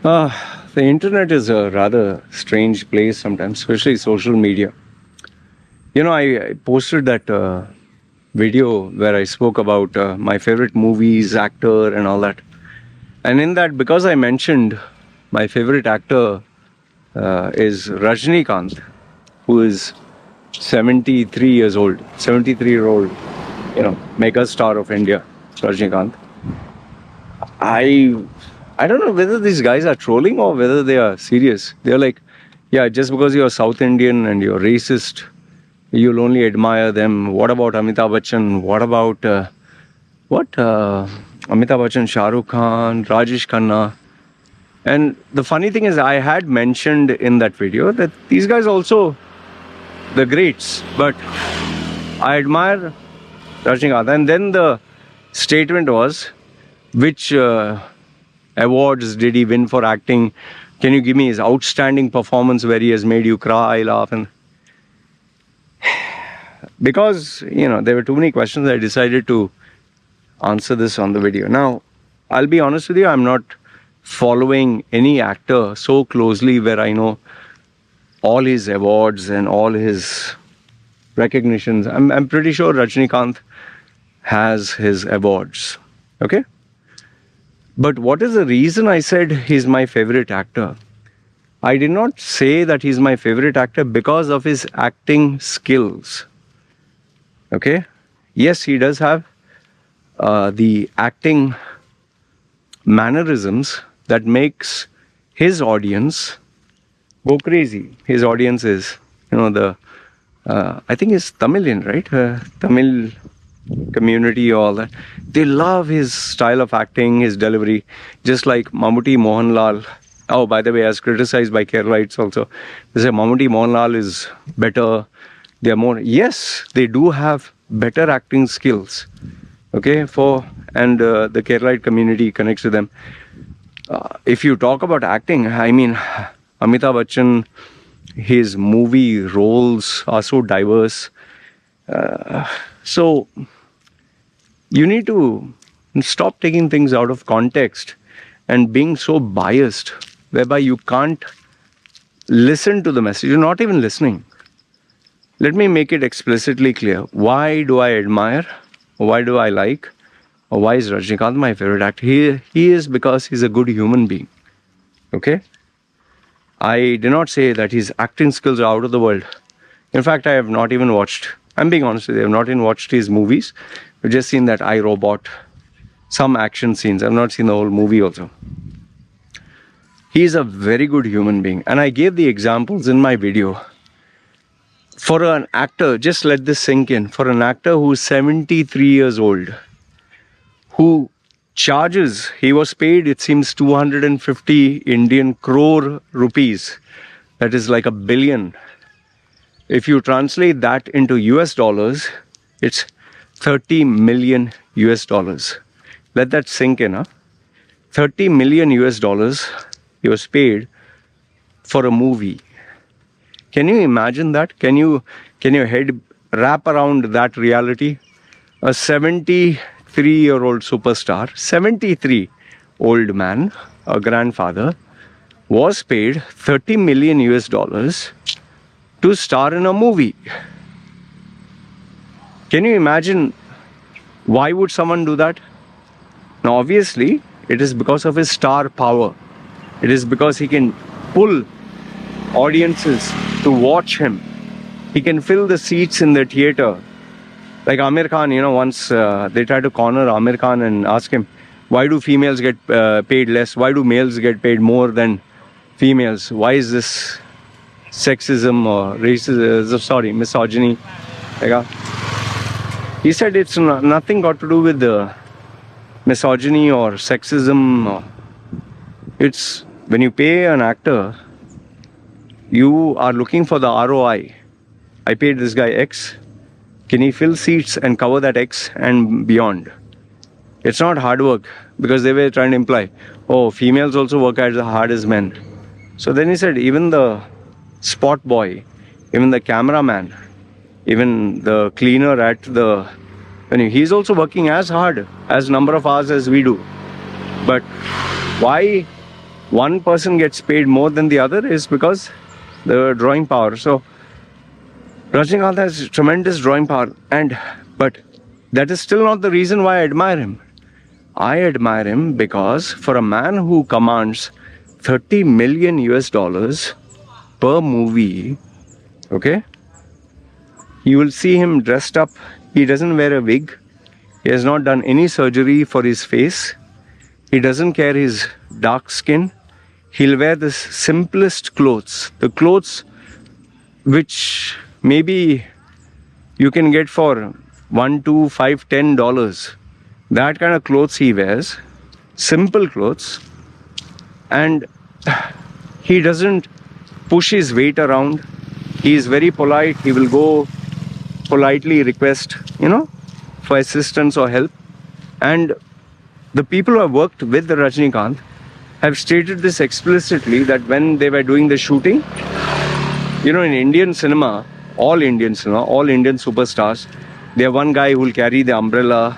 Uh, the internet is a rather strange place sometimes, especially social media. I posted that video where I spoke about my favorite movies, actor, and all that. And in that, because I mentioned my favorite actor is Rajinikanth, who is 73 years old, 73-year-old, mega star of India, Rajinikanth. I don't know whether these guys are trolling or whether they are serious. They're like, yeah, just because you're South Indian and you're racist, you'll only admire them. What about Amitabh Bachchan? What about Amitabh Bachchan, Shah Rukh Khan, Rajesh Khanna? And the funny thing is, I had mentioned in that video that these guys also the greats, but I admire Rajinikanth. And then the statement was, which awards did he win for acting? Can you give me his outstanding performance where he has made you cry, laugh? And because, there were too many questions, I decided to answer this on the video. Now, I'll be honest with you, I'm not following any actor so closely where I know all his awards and all his recognitions. I'm pretty sure Rajinikanth has his awards. Okay? But what is the reason I said he's my favorite actor? I did not say that he's my favorite actor because of his acting skills. Okay? Yes, he does have the acting mannerisms that makes his audience go crazy. His audience is, I think he's Tamilian, right? Tamil community, all that. They love his style of acting, his delivery, just like Mammootty Mohanlal. Oh, by the way, as criticized by Keralites also. They say Mammootty Mohanlal is better. They are more. Yes, they do have better acting skills. Okay, and the Keralite community connects to them. If you talk about acting, I mean, Amitabh Bachchan, his movie roles are so diverse. So you need to stop taking things out of context and being so biased, whereby you can't listen to the message. You're not even listening. Let me make it explicitly clear. Why do I admire? Why do I like? Or why is Rajinikanth my favorite actor? He is because he's a good human being. Okay? I did not say that his acting skills are out of the world. In fact, I have not even watched, I'm being honest with you, I have not even watched his movies. I've just seen that I, Robot, some action scenes. I've not seen the whole movie also. He is a very good human being. And I gave the examples in my video. For an actor, just let this sink in, for an actor who's 73 years old, who charges, he was paid, it seems, 250 Indian crore rupees. That is like $1 billion. If you translate that into US dollars, it's 30 million US dollars. Let that sink in. 30 million US dollars he was paid for a movie. Can you imagine that? Can your head wrap around that reality? A 73-year-old superstar, 73 old man, a grandfather, was paid 30 million US dollars to star in a movie. Can you imagine why would someone do that? Now obviously it is because of his star power. It is because he can pull audiences to watch him. He can fill the seats in the theater. Like Amir Khan, once they tried to corner Amir Khan and ask him, why do females get paid less? Why do males get paid more than females? Why is this sexism or racism, misogyny? He said it's nothing got to do with the misogyny or sexism. It's when you pay an actor, you are looking for the ROI. I paid this guy X. Can he fill seats and cover that X and beyond? It's not hard work, because they were trying to imply, oh, females also work as hard as men. So then he said, even the spot boy, even the cameraman, even the cleaner at the venue, he's also working as hard, as number of hours as we do. But why one person gets paid more than the other is because the drawing power. So Rajinikanth has tremendous drawing power, but that is still not the reason why I admire him. I admire him because for a man who commands 30 million US dollars per movie, okay, you will see him dressed up. He doesn't wear a wig. He has not done any surgery for his face. He doesn't care his dark skin. He'll wear the simplest clothes, the clothes which maybe you can get for $1, $2, $5, $10. That kind of clothes he wears, simple clothes, and he doesn't push his weight around. He is very polite. He will go politely request, for assistance or help. And the people who have worked with the Rajinikanth have stated this explicitly, that when they were doing the shooting, in Indian cinema, all Indian superstars, they have one guy who will carry the umbrella,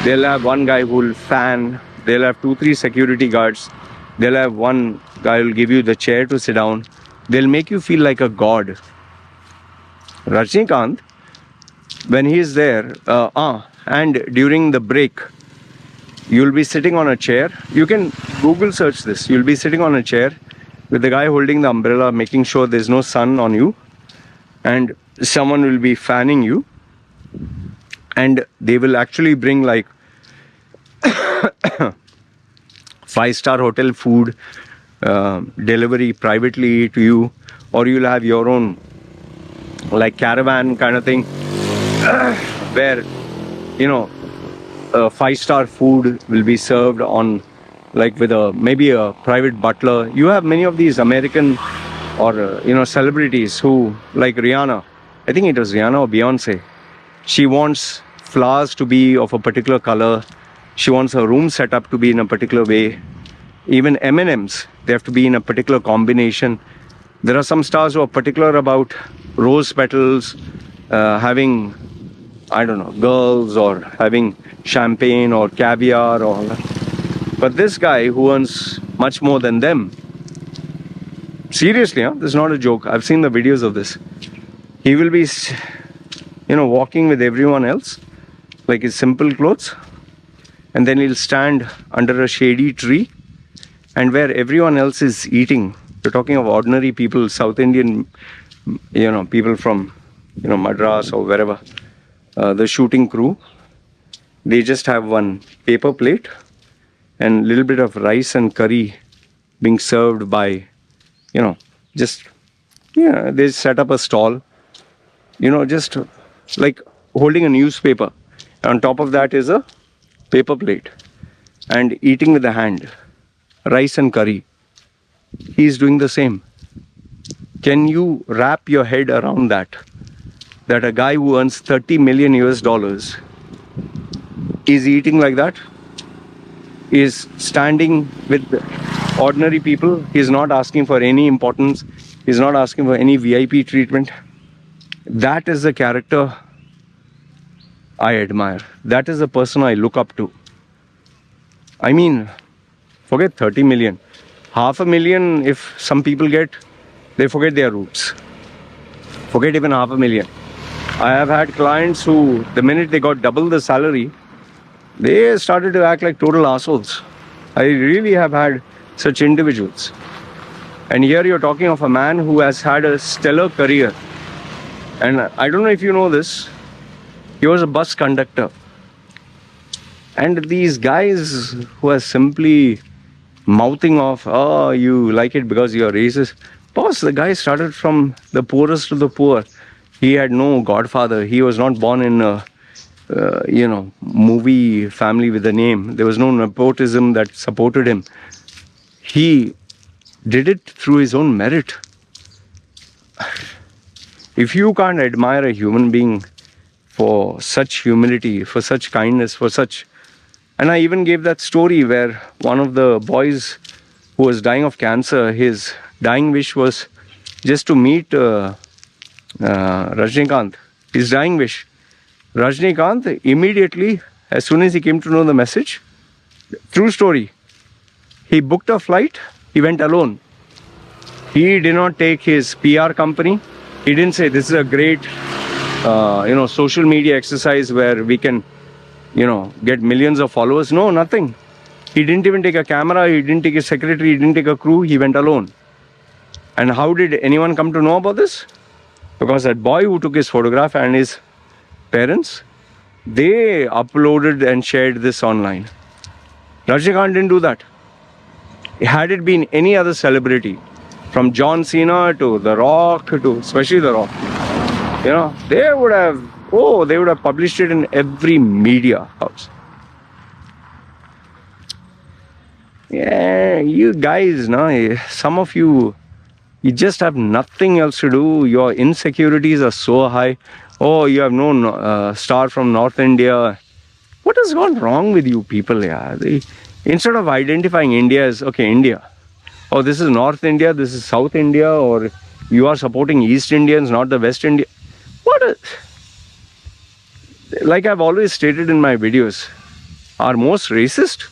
they'll have one guy who will fan, they'll have 2-3 security guards, they'll have one guy who will give you the chair to sit down. They'll make you feel like a god. Rajinikanth, when he is there, and during the break, you'll be sitting on a chair. You can Google search this. You'll be sitting on a chair with the guy holding the umbrella, making sure there's no sun on you, and someone will be fanning you, and they will actually bring like 5-star hotel food delivery privately to you, or you'll have your own like caravan kind of thing where 5-star food will be served on, like with maybe a private butler. You have many of these American or celebrities who, like Rihanna, I think it was Rihanna or Beyonce, she wants flowers to be of a particular color, she wants her room set up to be in a particular way. Even M&Ms, they have to be in a particular combination. There are some stars who are particular about rose petals, having, I don't know, girls, or having champagne or caviar, but this guy who earns much more than them, seriously, this is not a joke, I've seen the videos of this, he will be walking with everyone else like his simple clothes, and then he'll stand under a shady tree, and where everyone else is eating, you're talking of ordinary people, South Indian people from Madras or wherever, the shooting crew, they just have one paper plate and a little bit of rice and curry being served by, they set up a stall, just like holding a newspaper. On top of that is a paper plate and eating with the hand, rice and curry. He's doing the same. Can you wrap your head around that a guy who earns 30 million US dollars is eating like that, is standing with ordinary people, he's not asking for any importance, he's not asking for any VIP treatment? That is the character I admire. That is the person I look up to. I mean, forget 30 million. $500,000, if some people get, they forget their roots. Forget even $500,000. I have had clients who, the minute they got double the salary, they started to act like total assholes. I really have had such individuals. And here you're talking of a man who has had a stellar career. And I don't know if you know this, he was a bus conductor. And these guys who are simply mouthing off, oh, you like it because you're racist. Boss, the guy started from the poorest of the poor. He had no godfather. He was not born in a, movie family with a name. There was no nepotism that supported him. He did it through his own merit. If you can't admire a human being for such humility, for such kindness, for such... And I even gave that story where one of the boys who was dying of cancer, his dying wish was just to meet Rajinikanth. His dying wish. Rajinikanth immediately, as soon as he came to know the message, true story, he booked a flight He went alone. He did not take his PR company. He didn't say this is a great, social media exercise where we can, get millions of followers. No, nothing. He didn't even take a camera. He didn't take a secretary. He didn't take a crew. He went alone. And how did anyone come to know about this? Because that boy who took his photograph and his parents, they uploaded and shared this online. Rajinikanth didn't do that. Had it been any other celebrity, from John Cena to The Rock, to especially The Rock, they would have published it in every media house. Yeah, you guys, some of you just have nothing else to do. Your insecurities are so high. Oh, you have no star from North India. What has gone wrong with you people? Yeah, instead of identifying India as, okay, India. Oh, this is North India, this is South India, or you are supporting East Indians, not the West India. Like I've always stated in my videos, our most racist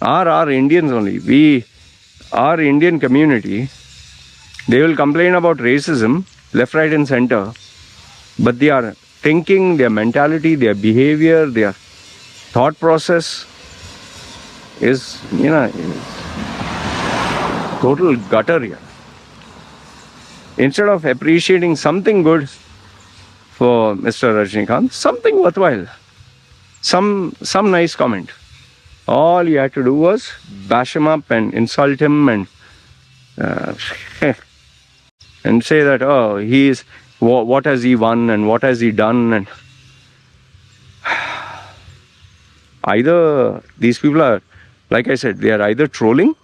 are our Indians only. Our Indian community, they will complain about racism, left, right and center, but their thinking, their mentality, their behavior, their thought process is, total gutter here. Instead of appreciating something good for Mr. Rajinikanth, something worthwhile, some nice comment, all you had to do was bash him up and insult him and and say that, oh, what has he won and what has he done? And either these people are, like I said, they are either trolling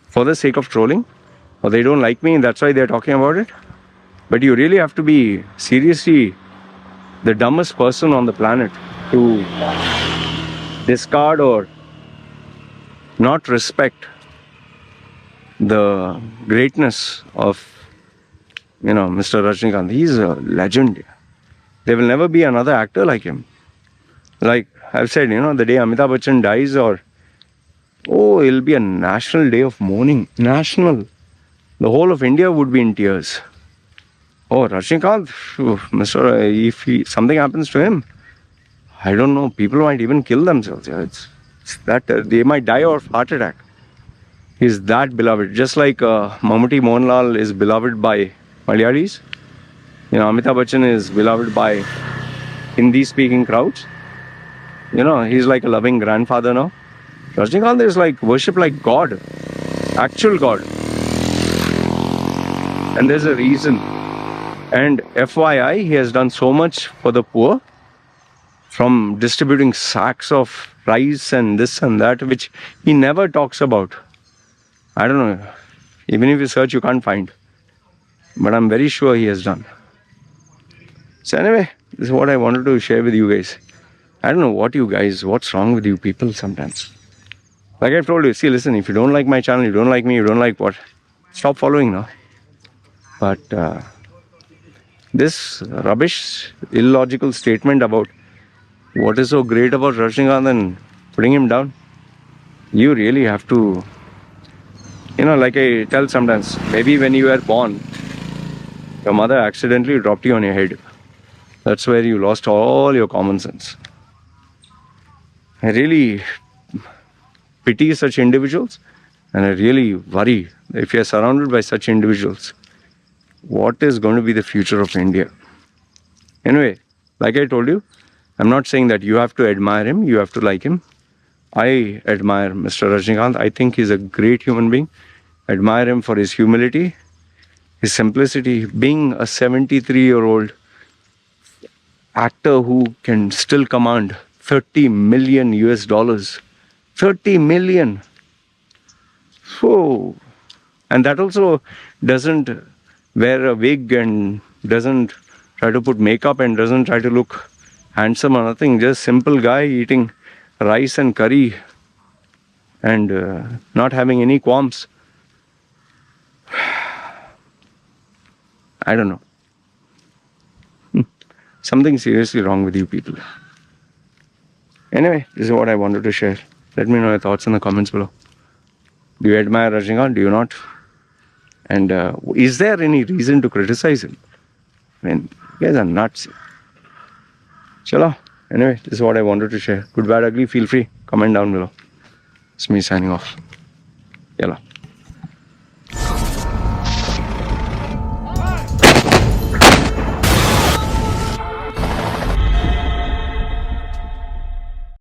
for the sake of trolling, or they don't like me and that's why they're talking about it. But you really have to be seriously the dumbest person on the planet to discard or not respect the greatness of, Mr. Rajinikanth. He's a legend. There will never be another actor like him. Like I've said, the day Amitabh Bachchan dies, it'll be a national day of mourning. National. The whole of India would be in tears. Oh, Rajinikanth, if something happens to him, I don't know, people might even kill themselves. Yeah, it's that they might die of heart attack. He's that beloved. Just like Mammootty Mohanlal is beloved by Malayalis, Amitabh Bachchan is beloved by Hindi-speaking crowds. He's like a loving grandfather now. Rajinikanth is like worshipped like God, actual God. And there's a reason. And FYI, he has done so much for the poor, from distributing sacks of rice and this and that, which he never talks about. I don't know. Even if you search, you can't find. But I'm very sure he has done. So anyway, this is what I wanted to share with you guys. I don't know what's wrong with you people sometimes. Like I've told you, see, listen, if you don't like my channel, you don't like me, you don't like what, stop following now. But this rubbish, illogical statement about what is so great about Rajinikanth and putting him down, you really have to, like I tell sometimes, maybe when you were born, your mother accidentally dropped you on your head. That's where you lost all your common sense. I really pity such individuals, and I really worry if you are surrounded by such individuals, what is going to be the future of India? Anyway, like I told you, I'm not saying that you have to admire him, you have to like him. I admire Mr. Rajinikanth. I think he's a great human being. I admire him for his humility, his simplicity, being a 73-year-old actor who can still command $30 million US. 30 million. So, and that also doesn't wear a wig and doesn't try to put makeup and doesn't try to look handsome or nothing. Just simple guy eating rice and curry and not having any qualms. I don't know. Something seriously wrong with you people. Anyway, this is what I wanted to share. Let me know your thoughts in the comments below. Do you admire Rajinikanth? Do you not? And is there any reason to criticize him? I mean, you guys are nuts. Chalo. Anyway, this is what I wanted to share. Good, bad, ugly, feel free. Comment down below. It's me signing off. Yalla.